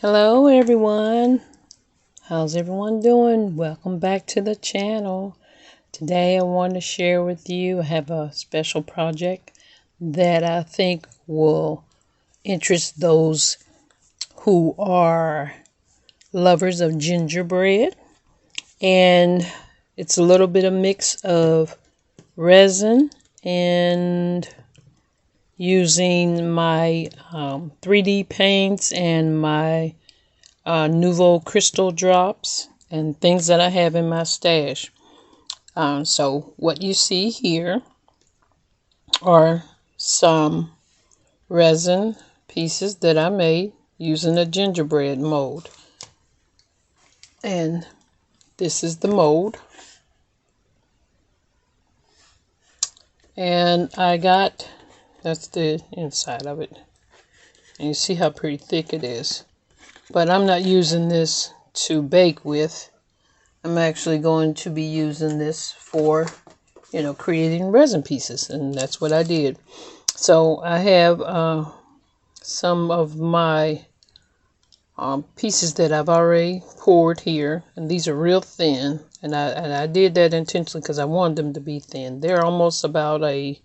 Hello everyone. How's everyone doing? Welcome back to the channel. Today I want to share with you, I have a special project that I think will interest those who are lovers of gingerbread. And it's a little bit of mix of resin and using my 3D paints and my Nouveau crystal drops and things that I have in my stash. So what you see here are some resin pieces that I made using a gingerbread mold. And this is the mold. And that's the inside of it. And you see how pretty thick it is. But I'm not using this to bake with. I'm actually going to be using this for, creating resin pieces. And that's what I did. So I have some of my pieces that I've already poured here. And these are real thin. And I did that intentionally because I wanted them to be thin. They're almost about a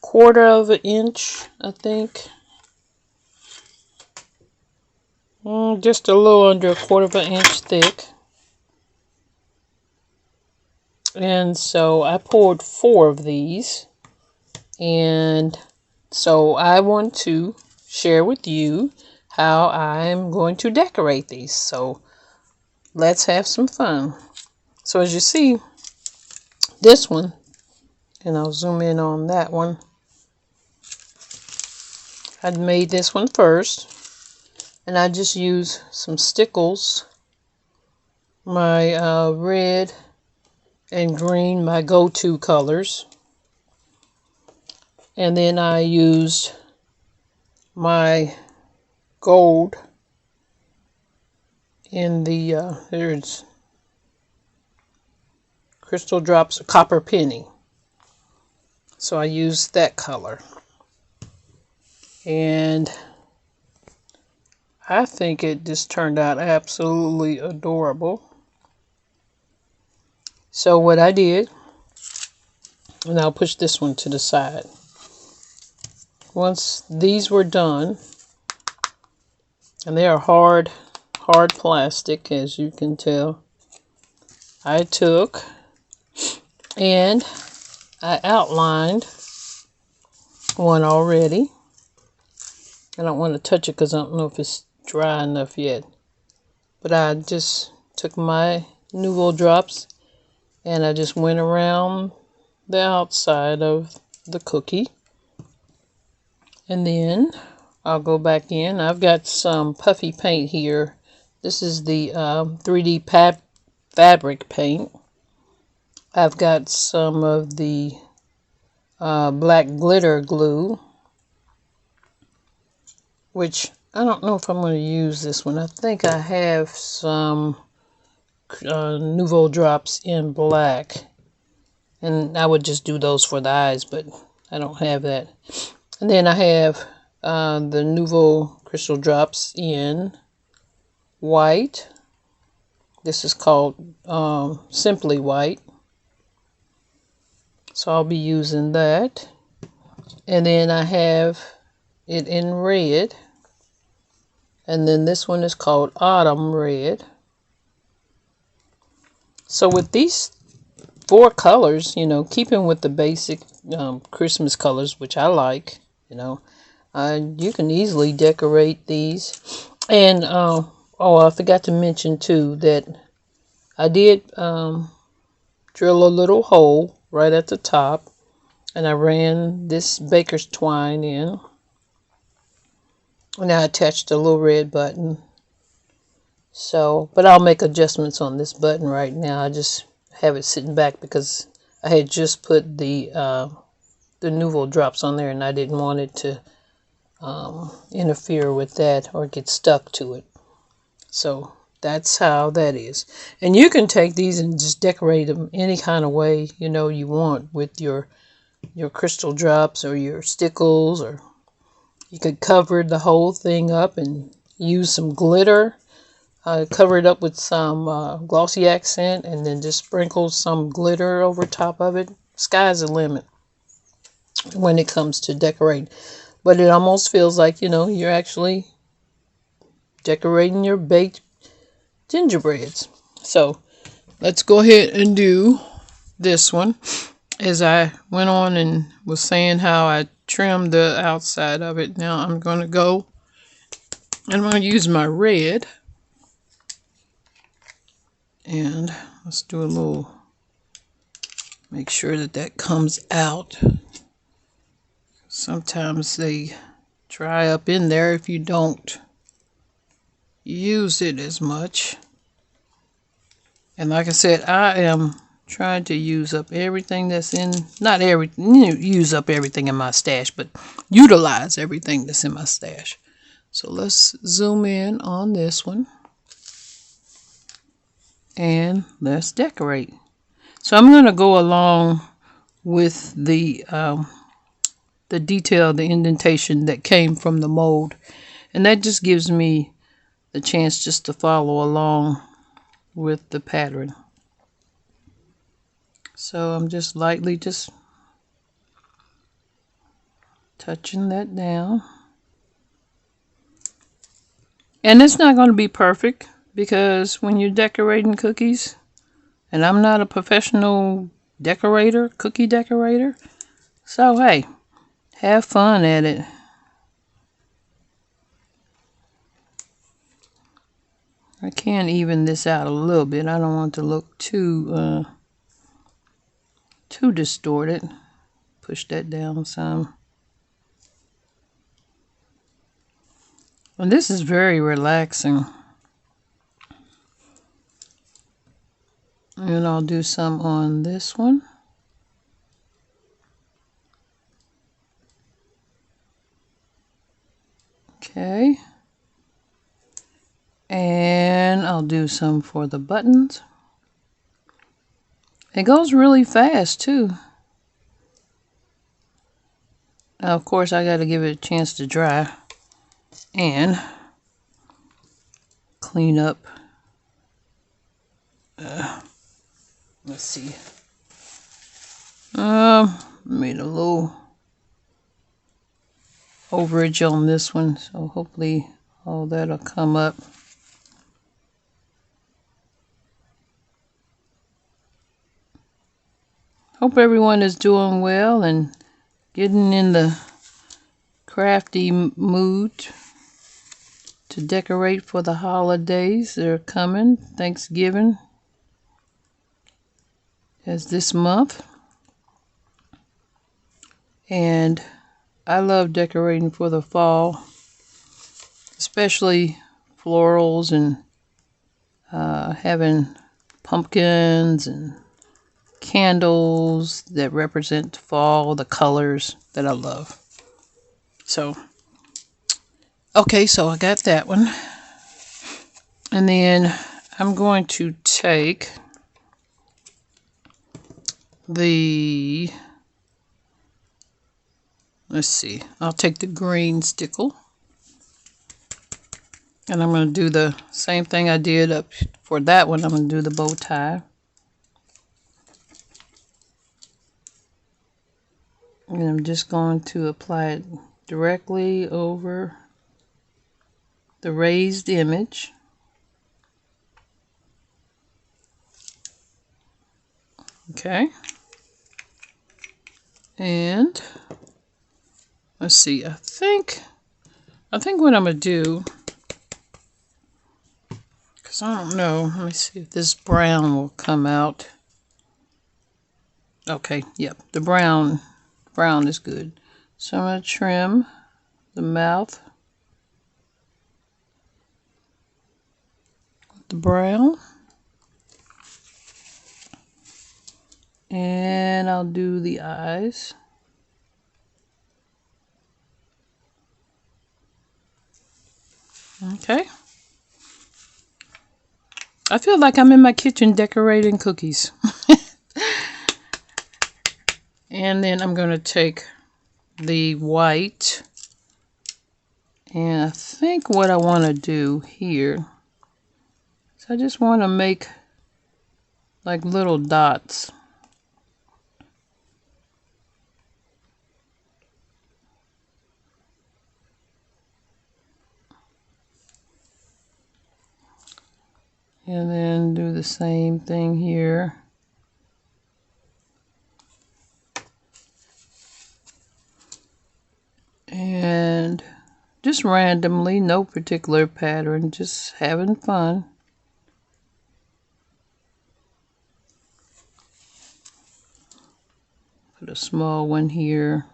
quarter of an inch, I think. Just a little under a quarter of an inch thick. And so I poured 4 of these. And so I want to share with you how I'm going to decorate these. So let's have some fun. So as you see, this one, and I'll zoom in on that one. I made this one first. And I just use some stickles, my red and green, my go-to colors. And then I used my gold in the, there's crystal drops, copper penny. So I used that color. And I think it just turned out absolutely adorable. So what I did, and I'll push this one to the side. Once these were done, and they are hard plastic, as you can tell, I took and I outlined one already. I don't want to touch it because I don't know if it's dry enough yet. But I just took my Nouveau drops and I just went around the outside of the cookie. And then I'll go back in. I've got some puffy paint here. This is the 3D fabric paint. I've got some of the black glitter glue, which I don't know if I'm going to use this one. I think I have some Nouveau drops in black. And I would just do those for the eyes, but I don't have that. And then I have the Nouveau crystal drops in white. This is called Simply White. So I'll be using that. And then I have it in red. And then this one is called Autumn Red. So with these 4 colors, keeping with the basic Christmas colors, which I like, you can easily decorate these. And, oh, I forgot to mention too that I did drill a little hole right at the top. And I ran this baker's twine in. And I attached a little red button. So, but I'll make adjustments on this button right now. I just have it sitting back because I had just put the Nouveau drops on there and I didn't want it to interfere with that or get stuck to it. So that's how that is. And you can take these and just decorate them any kind of way you want with your crystal drops or your stickles, or you could cover the whole thing up and use some glitter. Cover it up with some glossy accent and then just sprinkle some glitter over top of it. Sky's the limit when it comes to decorating. But it almost feels like, you know, you're actually decorating your baked gingerbreads. So let's go ahead and do this one. As I went on and was saying how I trimmed the outside of it, now I'm going to go and I'm going to use my red. And let's do a little, make sure that that comes out. Sometimes they dry up in there if you don't use it as much. And like I said, I am trying to use up everything that's in, not use up everything in my stash, but utilize everything that's in my stash. So let's zoom in on this one. And let's decorate. So I'm going to go along with the detail, the indentation that came from the mold. And that just gives me the chance just to follow along with the pattern. So I'm just lightly just touching that down. And it's not going to be perfect because when you're decorating cookies, and I'm not a professional decorator, cookie decorator, so hey, have fun at it. I can even this out a little bit. I don't want to look too distorted. Push that down some. And this is very relaxing. And I'll do some on this one. Okay. And I'll do some for the buttons. It goes really fast too. Now, of course, I got to give it a chance to dry and clean up. Let's see. Made a little overage on this one, so hopefully all that'll come up. Hope everyone is doing well and getting in the crafty mood to decorate for the holidays. They're coming. Thanksgiving is this month. And I love decorating for the fall, especially florals and having pumpkins and candles that represent fall, the colors that I love. So, okay, so I got that one. And then I'm going to take the, let's see, I'll take the green stickle. And I'm going to do the same thing I did up for that one. I'm going to do the bow tie. And I'm just going to apply it directly over the raised image. Okay. And let's see, I think what I'm going to do, because I don't know, let me see if this brown will come out. Okay, yep, the brown is good. So I'm going to trim the mouth with the brown. And I'll do the eyes. Okay. I feel like I'm in my kitchen decorating cookies. And then I'm going to take the white And I think what I want to do here is I just want to make like little dots. And then do the same thing here. And just randomly, no particular pattern, just having fun. Put a small one here.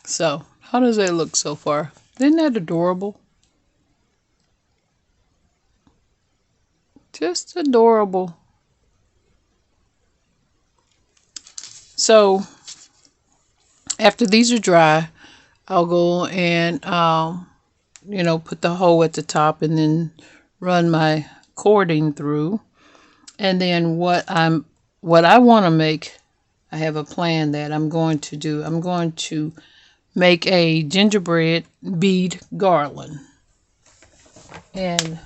So, how does that look so far? Isn't that adorable? Just adorable. So, after these are dry, I'll go and, you know, put the hole at the top and then run my cording through. And then what I want to make, I have a plan that I'm going to do. I'm going to make a gingerbread bead garland. And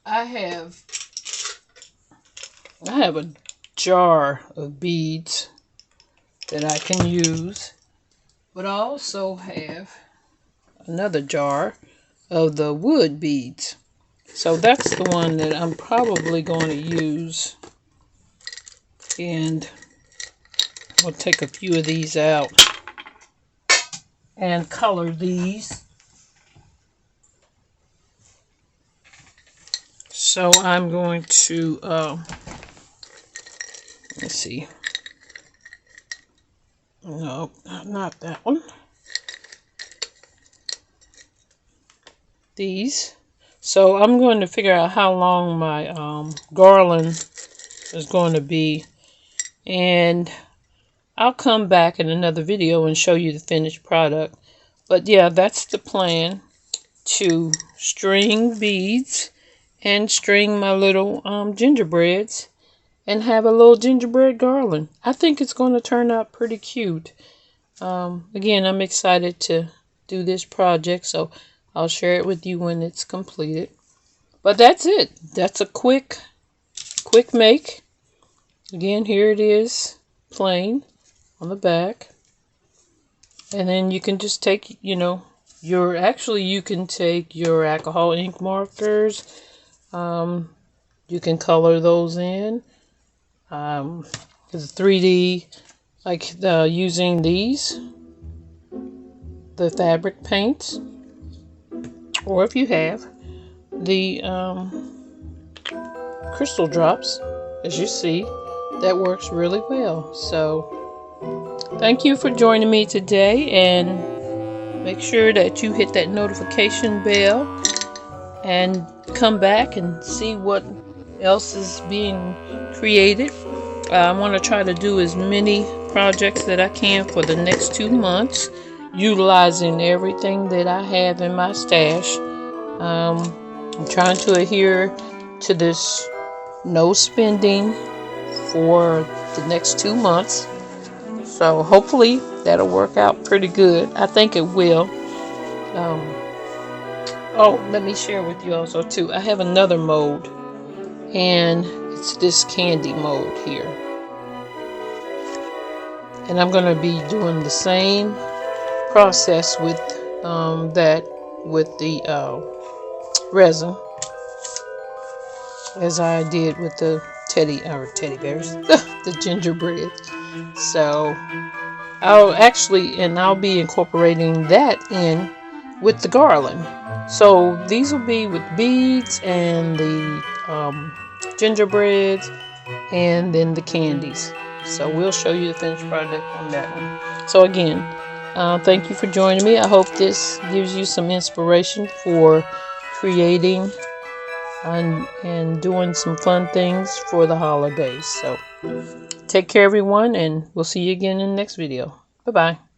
I have a jar of beads that I can use, but I also have another jar of the wood beads. So that's the one that I'm probably going to use. And I'll take a few of these out and color these. So I'm going to, let's see. No, not that one. These. So I'm going to figure out how long my garland is going to be. And I'll come back in another video and show you the finished product. But yeah, that's the plan, to string beads and string my little gingerbreads and have a little gingerbread garland. I think it's going to turn out pretty cute. Again, I'm excited to do this project, so I'll share it with you when it's completed. But that's it. That's a quick make. Again, here it is, plain on the back. And then you can just take, you know, you can take your alcohol ink markers. You can color those in. It's 3D, like using these, the fabric paints, or if you have the crystal drops, as you see, that works really well. So thank you for joining me today, and make sure that you hit that notification bell and come back and see what else is being created. I want to try to do as many projects that I can for the next 2 months, utilizing everything that I have in my stash. I'm trying to adhere to this no spending for the next 2 months. So hopefully that'll work out pretty good. I think it will. Oh, let me share with you also too. I have another mold, and it's this candy mold here. And I'm going to be doing the same process with the resin as I did with the teddy bears, the gingerbread. So I'll be incorporating that in with the garland. So these will be with beads and the gingerbreads and then the candies. So we'll show you the finished product on that one. So again, thank you for joining me. I hope this gives you some inspiration for creating and doing some fun things for the holidays. So take care, everyone, and we'll see you again in the next video. Bye-bye.